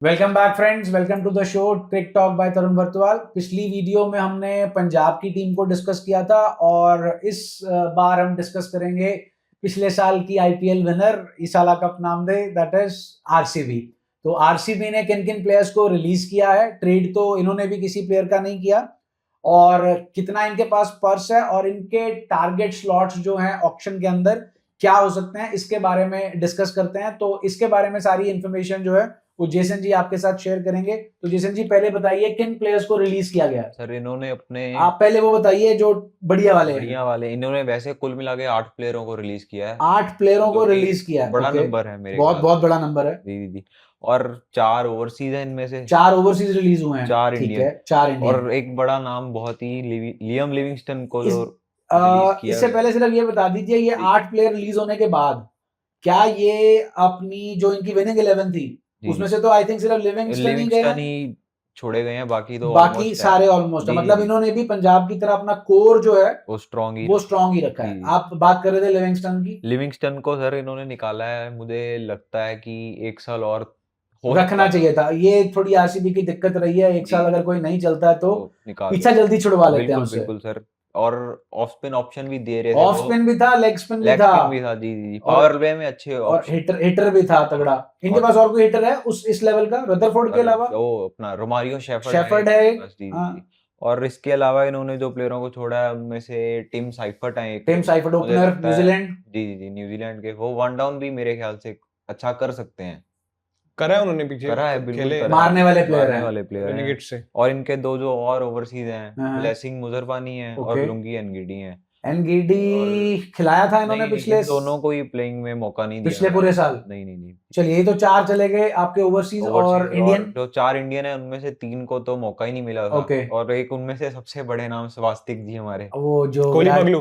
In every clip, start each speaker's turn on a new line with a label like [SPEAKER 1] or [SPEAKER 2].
[SPEAKER 1] Welcome back friends, welcome to the show crick talk by Tarun Vartwal. पिछली video में हमने पंजाब की टीम को डिस्कस किया था और इस बार हम डिस्कस करेंगे पिछले साल की आईपीएल विनर इसाला कप नाम दे, दैट इज आरसीबी। तो आरसीबी ने किन किन प्लेयर्स को रिलीज किया है, ट्रेड तो इन्होंने भी किसी प्लेयर का नहीं किया, और कितना इनके पास पर्स है और इनके टारगेट स्लॉट्स जो हैं ऑक्शन के अंदर क्या हो सकते हैं, इसके बारे में डिस्कस करते हैं। तो इसके बारे में सारी इंफॉर्मेशन जो है वो जेसन जी आपके साथ शेयर करेंगे। तो जेसन जी पहले बताइए किन प्लेयर्स को रिलीज किया गया।
[SPEAKER 2] सर इन्होंने अपने
[SPEAKER 1] आप पहले वो बताइए जो बढ़िया वाले
[SPEAKER 2] इन्होंने वैसे कुल मिला के 8 प्लेयरों को रिलीज किया है।
[SPEAKER 1] 8 प्लेयरों को रिलीज किया है।
[SPEAKER 2] बड़ा नंबर है मेरे
[SPEAKER 1] बहुत
[SPEAKER 2] ख्याल
[SPEAKER 1] बहुत
[SPEAKER 2] से।
[SPEAKER 1] बड़ा नंबर है।
[SPEAKER 2] जी। और 4 ओवरसीज है, इनमें से
[SPEAKER 1] 4 ओवरसीज रिलीज हुए हैं।
[SPEAKER 2] 4
[SPEAKER 1] ठीक
[SPEAKER 2] इंडियन
[SPEAKER 1] है, 4 इंडियन।
[SPEAKER 2] और एक बड़ा नाम बहुत ही लियम लिविंगस्टन को जो
[SPEAKER 1] रिलीज
[SPEAKER 2] किया।
[SPEAKER 1] इससे पहले सिर्फ ये बता दीजिए, ये 8 प्लेयर रिलीज होने के बाद क्या ये अपनी जो इनकी विनिंग 11 थी उसमें से तो आई थिंक सिर्फ लिविंगस्टन
[SPEAKER 2] ही छोड़े गए हैं, बाकी तो
[SPEAKER 1] बाकी सारे ऑलमोस्ट है। मतलब इन्होंने भी पंजाब की तरह अपना कोर जो है
[SPEAKER 2] वो
[SPEAKER 1] स्ट्रॉन्ग ही रखा है। आप बात कर रहे थे
[SPEAKER 2] लिविंगस्टन को सर इन्होंने निकाला है। मुझे लगता है कि 1 साल और
[SPEAKER 1] रखना चाहिए था। ये थोड़ी आरसीबी की दिक्कत रही है, 1 साल अगर कोई नहीं चलता है तो पीछा जल्दी छुड़वा लेते हैं उससे।
[SPEAKER 2] बिल्कुल सर। और ऑफ स्पिन ऑप्शन भी दे रहे थे,
[SPEAKER 1] ऑफ स्पिन भी था, लेग स्पिन भी था।
[SPEAKER 2] जी। पावर प्ले में अच्छे
[SPEAKER 1] और हिटर भी था तगड़ा। इनके पास और कोई हिटर है उस इस लेवल का रदरफोर्ड के अलावा?
[SPEAKER 2] वो अपना रोमारियो
[SPEAKER 1] शेफर्ड है।
[SPEAKER 2] जी। और इसके अलावा इन्होंने जो प्लेयरों को छोड़ा है उनमें से टिम साइफर्ट है।
[SPEAKER 1] Tim Seifert opener New Zealand.
[SPEAKER 2] जी न्यूजीलैंड के, वो वन डाउन भी मेरे ख्याल से अच्छा कर सकते हैं।
[SPEAKER 3] करा है उन्होंने, पीछे
[SPEAKER 2] करा है, बिल्कुल
[SPEAKER 1] मारने वाले प्लेयर
[SPEAKER 2] हैं।
[SPEAKER 3] से।
[SPEAKER 2] और इनके दो जो और ओवरसीज हैं, ब्लेसिंग मुजरबानी है और लुंगी एनगिडी है।
[SPEAKER 1] एनगिडी खिलाया था इन्होंने पिछले,
[SPEAKER 2] दोनों को ही प्लेइंग में मौका नहीं दिया
[SPEAKER 1] पिछले पूरे साल।
[SPEAKER 2] नहीं।
[SPEAKER 1] चलिए, ये तो 4 चले गए आपके ओवरसीज और इंडियन।
[SPEAKER 2] जो 4 इंडियन है उनमें से 3 को तो मौका ही नहीं मिला था। और एक उनमें से सबसे बड़े नाम स्वास्तिक जी हमारे,
[SPEAKER 1] वो जो
[SPEAKER 3] कोहली पगलू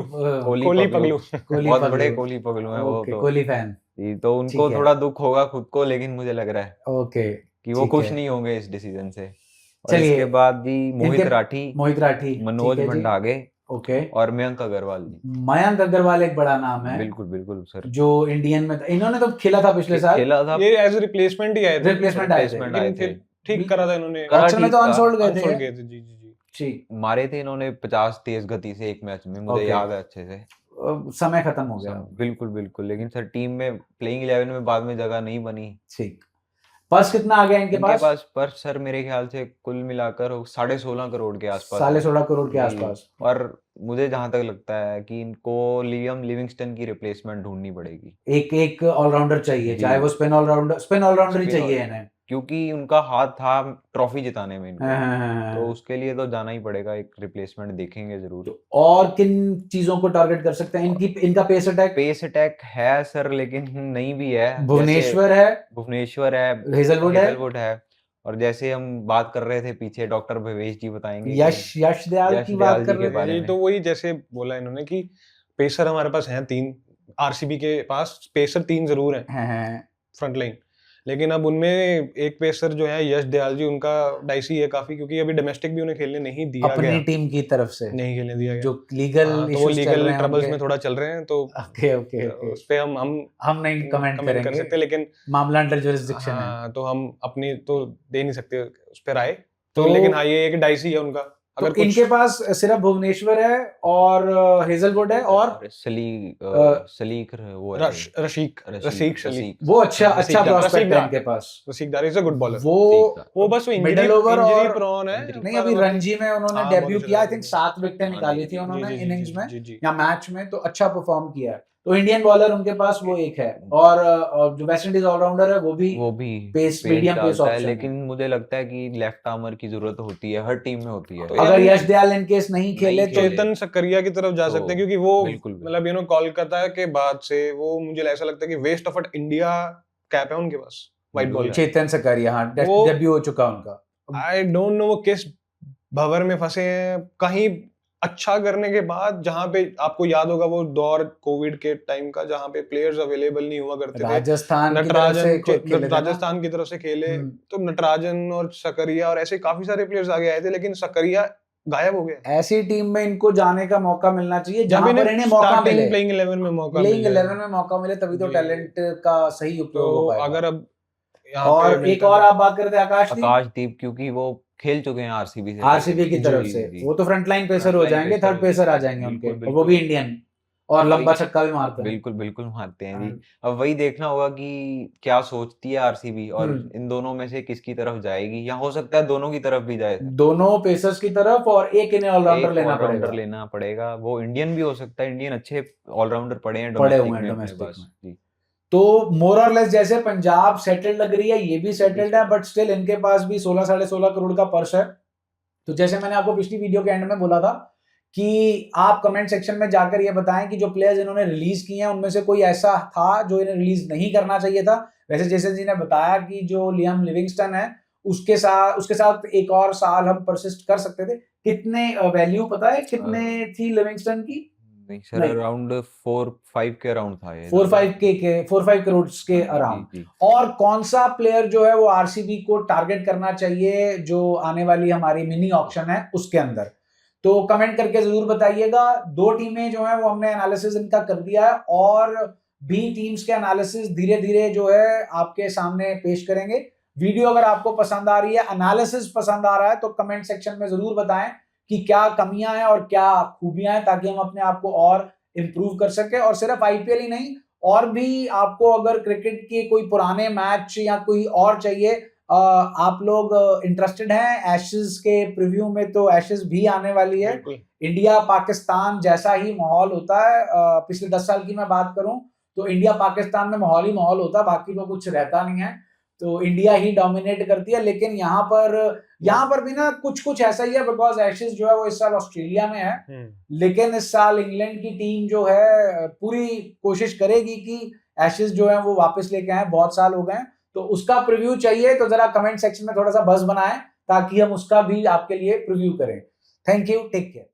[SPEAKER 2] बहुत बड़े कोहली पगलू हैं वो तो।
[SPEAKER 1] कोहली फैन
[SPEAKER 2] जी, तो उनको थोड़ा दुख होगा खुद को, लेकिन मुझे लग रहा है कि वो खुश नहीं होंगे इस डिसीजन से। और इसके बाद जी मोहित राठी, मनोज भंडागे और मयंक अग्रवाल जी।
[SPEAKER 1] मयंक अग्रवाल एक बड़ा नाम है।
[SPEAKER 2] बिल्कुल सर,
[SPEAKER 1] जो इंडियन में इन्होंने तो खेला था पिछले साल।
[SPEAKER 3] ये एज रिप्लेसमेंट ही आए
[SPEAKER 1] थे।
[SPEAKER 3] ठीक करा था इन्होंने।
[SPEAKER 1] ऑक्शन में तो अनसोल्ड गए थे।
[SPEAKER 3] जी।
[SPEAKER 2] मारे थे इन्होंने 50 तेज गति से एक मैच में, मुझे याद है अच्छे से।
[SPEAKER 1] समय खत्म हो गया।
[SPEAKER 2] बिल्कुल। लेकिन सर टीम में प्लेइंग 11 में बाद में जगह नहीं बनी।
[SPEAKER 1] ठीक। पर्स कितना आ गया इनके पास?
[SPEAKER 2] पर्स सर मेरे ख्याल से कुल मिलाकर 16.5 करोड़ के आसपास।
[SPEAKER 1] 16.5 करोड़ के आसपास।
[SPEAKER 2] और मुझे जहां तक लगता है कि इनको लियम लिविंगस्टन की रिप्लेसमेंट ढूंढनी पड़ेगी।
[SPEAKER 1] एक ऑलराउंडर चाहिए, चाहे वो स्पिन ऑलराउंडर ही चाहिए इन्हें,
[SPEAKER 2] क्योंकि उनका हाथ था ट्रॉफी जिताने में इनको। तो उसके लिए तो जाना ही पड़ेगा, एक रिप्लेसमेंट देखेंगे जरूर।
[SPEAKER 1] और किन चीजों को टारगेट कर सकते हैं? इनका पेस अटैक
[SPEAKER 2] है सर, लेकिन नहीं भी है।
[SPEAKER 1] भुवनेश्वर है, हेजलवुड है।
[SPEAKER 2] और जैसे हम बात कर रहे थे पीछे, डॉक्टर भवेश जी बताएंगे
[SPEAKER 1] यश दयाल की बात कर रहे
[SPEAKER 3] हैं। तो वही जैसे बोला इन्होंने कि पेसर हमारे पास हैं 3, आरसीबी के पास पेसर 3 जरूर हैं फ्रंट लाइन। लेकिन अब उनमें एक पेसर जो है यश दयाल जी, उनका डाइसी है काफी, क्योंकि अभी डोमेस्टिक भी उन्हें खेलने नहीं दिया गया,
[SPEAKER 1] अपनी टीम की तरफ से
[SPEAKER 3] नहीं खेलने दिया गया,
[SPEAKER 1] जो लीगल
[SPEAKER 3] ट्रबल्स में थोड़ा चल रहे हैं। तो
[SPEAKER 1] ओके
[SPEAKER 3] उस पे हम
[SPEAKER 1] नहीं कमेंट
[SPEAKER 3] कर सकते, लेकिन
[SPEAKER 1] मामला अंडर जुरिसडिक्शन है,
[SPEAKER 3] तो हम अपनी तो दे नहीं सकते उस पे राय। तो लेकिन हाँ, ये एक डाइसी है उनका।
[SPEAKER 1] तो इनके पास सिर्फ भुवनेश्वर है और हेजलवुड है और रशीक वो अच्छा प्रॉस्पेक्ट है इनके पास।
[SPEAKER 3] रशीकदार इज अ गुड बॉलर।
[SPEAKER 1] वो
[SPEAKER 3] बस
[SPEAKER 1] मिडिल ओवर और
[SPEAKER 3] प्रोन है।
[SPEAKER 1] नहीं, अभी रणजी में उन्होंने डेब्यू किया, आई थिंक 7 विकेटें निकाली थी उन्होंने इनिंग्स में या मैच में, तो अच्छा परफॉर्म किया है। तो इंडियन बॉलर उनके पास वो एक है, और जो वेस्ट इंडीज ऑलराउंडर है वो भी पेस मीडियम पेस ऑप्शन है।
[SPEAKER 2] लेकिन मुझे लगता है कि लेफ्ट आर्मर की जरूरत होती है, हर टीम में होती है।
[SPEAKER 1] अगर यश दयाल इन केस नहीं खेले तो
[SPEAKER 3] चेतन सकरिया की तरफ जा सकते हैं, क्योंकि वो मतलब कोलकाता के बाद से वो मुझे ऐसा लगता है कि वेस्ट ऑफ इंडिया कैप है उनके पास, व्हाइट बॉल।
[SPEAKER 1] चेतन सकरिया, हाँ, डेब्यू हो चुका उनका।
[SPEAKER 3] आई डोंट नो वो किस भंवर में फंसे हैं, कहीं अच्छा करने के बाद, जहां पे आपको याद होगा वो दौर कोविड के टाइम का, जहां पे प्लेयर्स अवेलेबल नहीं हुआ करते थे।
[SPEAKER 1] राजस्थान
[SPEAKER 3] की तरफ से खेले, तो नटराजन और सकरिया और ऐसे काफी सारे प्लेयर्स आगे आए थे, लेकिन सकरिया गायब हो गया।
[SPEAKER 1] ऐसी टीम में इनको जाने का मौका मिलना चाहिए जहां पर इन्हें मौका मिले,
[SPEAKER 3] प्लेइंग 11 में मौका मिले,
[SPEAKER 1] तभी तो टैलेंट का सही उपयोग हो पाएगा।
[SPEAKER 3] अगर अब
[SPEAKER 1] और एक और आप बात करते हैं
[SPEAKER 2] आकाशदीप, क्योंकि वो खेल चुके हैं
[SPEAKER 1] आरसीबी की तरफ से, वो तो फ्रंटलाइन पेसर हो जाएंगे, थर्ड पेसर आ जाएंगे उनके, वो भी इंडियन, और लंबा छक्का भी मारते हैं।
[SPEAKER 2] बिल्कुल बिल्कुल मारते हैं जी। अब वही देखना होगा कि क्या सोचती है आरसीबी और इन दोनों में से किसकी तरफ जाएगी, या हो सकता है दोनों की तरफ भी जाए,
[SPEAKER 1] दोनों पेसर्स की तरफ, और एक इन्हें ऑलराउंडर
[SPEAKER 2] लेना पड़ेगा। वो इंडियन भी हो सकता है, इंडियन अच्छे ऑलराउंडर पड़े हुए हैं डोमेस्टिक में।
[SPEAKER 1] तो मोर और लेस जैसे पंजाब सेटल्ड लग रही है, ये भी सेटल्ड है, बट स्टिल इनके पास भी 16-16.5 करोड़ का पर्स है। तो जैसे मैंने आपको पिछली वीडियो के एंड में बोला था कि आप कमेंट सेक्शन में जाकर ये बताएं कि जो प्लेयर्स इन्होंने रिलीज किए हैं उनमें से कोई ऐसा था जो इन्हें रिलीज नहीं करना चाहिए था। वैसे जैसे जी ने बताया कि जो लियाम लिविंगस्टन है उसके साथ एक और साल हम परसिस्ट कर सकते थे। कितने वैल्यू पता है कितने थी लिविंगस्टन की?
[SPEAKER 2] नहीं सर, अराउंड 4-5 के अराउंड था ये,
[SPEAKER 1] 4-5 करोड़ के अराउंड। और कौन सा प्लेयर जो है वो आरसीबी को टारगेट करना चाहिए जो आने वाली हमारी मिनी ऑक्शन है उसके अंदर? तो कमेंट करके जरूर बताइएगा। 2 टीमें जो है वो हमने एनालिसिस इनका कर दिया है, और भी टीम्स के एनालिसिस धीरे धीरे जो है आपके सामने पेश करेंगे। वीडियो अगर आपको पसंद आ रही है, एनालिसिस पसंद आ रहा है, तो कमेंट सेक्शन में जरूर बताएं कि क्या कमियां हैं और क्या खूबियां हैं, ताकि हम अपने आप को और इंप्रूव कर सके। और सिर्फ आईपीएल ही नहीं, और भी आपको अगर क्रिकेट के कोई पुराने मैच या कोई और चाहिए, आप लोग इंटरेस्टेड हैं एशेज के प्रीव्यू में, तो एशेज भी आने वाली है। इंडिया पाकिस्तान जैसा ही माहौल होता है, पिछले 10 साल की मैं बात करूं तो इंडिया पाकिस्तान में माहौल ही माहौल होता है, बाकी तो कुछ रहता नहीं है, तो इंडिया ही डोमिनेट करती है। लेकिन यहाँ पर भी ना कुछ ऐसा ही है, बिकॉज एशेज जो है वो इस साल ऑस्ट्रेलिया में है, लेकिन इस साल इंग्लैंड की टीम जो है पूरी कोशिश करेगी कि एशेज जो है वो वापस लेके आए, बहुत साल हो गए हैं। तो उसका प्रीव्यू चाहिए तो जरा कमेंट सेक्शन में थोड़ा सा बज़ बनाएं, ताकि हम उसका भी आपके लिए प्रीव्यू करें। Thank you, take care.